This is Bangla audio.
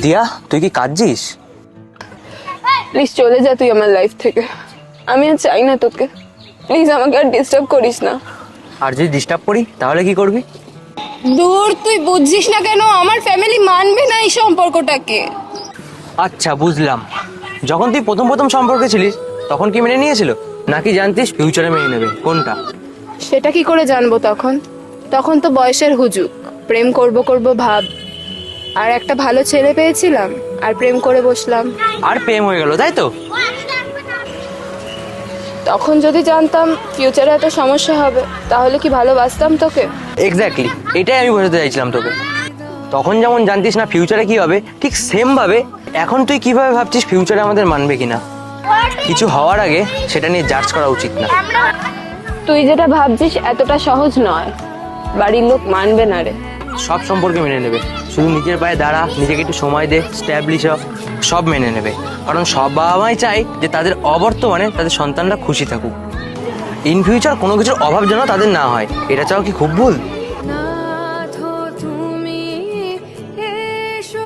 দিয়া, তুই কি কাঁদছিস? প্লিজ চলে যা তুই আমার লাইফ থেকে। আমি আর চাই না তোকে। প্লিজ আমাকে আর ডিস্টার্ব করিস না। আর যদি ডিস্টার্ব করি তাহলে কি করবি? দূর, তুই বুঝছিস না কেন? আমার ফ্যামিলি মানবে না এই সম্পর্কটাকে। আচ্ছা, বুঝলাম। যখন তুই প্রথম প্রথম সম্পর্কে ছিলিস তখন কি মেনে নিয়েছিল, নাকি জানতিস ফিউচারে মেনে নেবে? কোনটা? সেটা কি করে জানবো? তখন তো বয়সের হুজুক। প্রেম করব করব ভাব, আর একটা ভালো ছেলে পেয়েছিলাম আর প্রেম করে বসলাম। আর প্রেম হয়ে গেল, তাই তো? তখন যদি জানতাম ফিউচারে এত সমস্যা হবে, তাহলে কি ভালোবাসতাম তোকে? এক্স্যাক্টলি, এটাই আমি বোঝাতে চাইছিলাম তোকে। তখন যেমন জানতিস না ফিউচারে কি হবে, ঠিক সেম ভাবে এখন তুই কিভাবে ভাবছিস ফিউচারে আমাদের মানবে কিনা। কিছু হওয়ার আগে সেটা নিয়ে জাজ করা উচিত না। তুই যেটা ভাবছিস এতটা সহজ নয়। বাড়ির লোক মানবে না রে। সব সম্পর্কে মেনে নেবে, শুধু নিজের পায়ে দাঁড়া, নিজেকে একটু সময় দে, স্ট্যাবলিশ হ, সব মেনে নেবে। কারণ সব বাবা মাই চায় যে তাদের অবর্তমানে তাদের সন্তানরা খুশি থাকুক। ইন ফিউচার কোনো কিছুর অভাব যেন তাদের না হয়, এটা চাও কি খুব ভুল?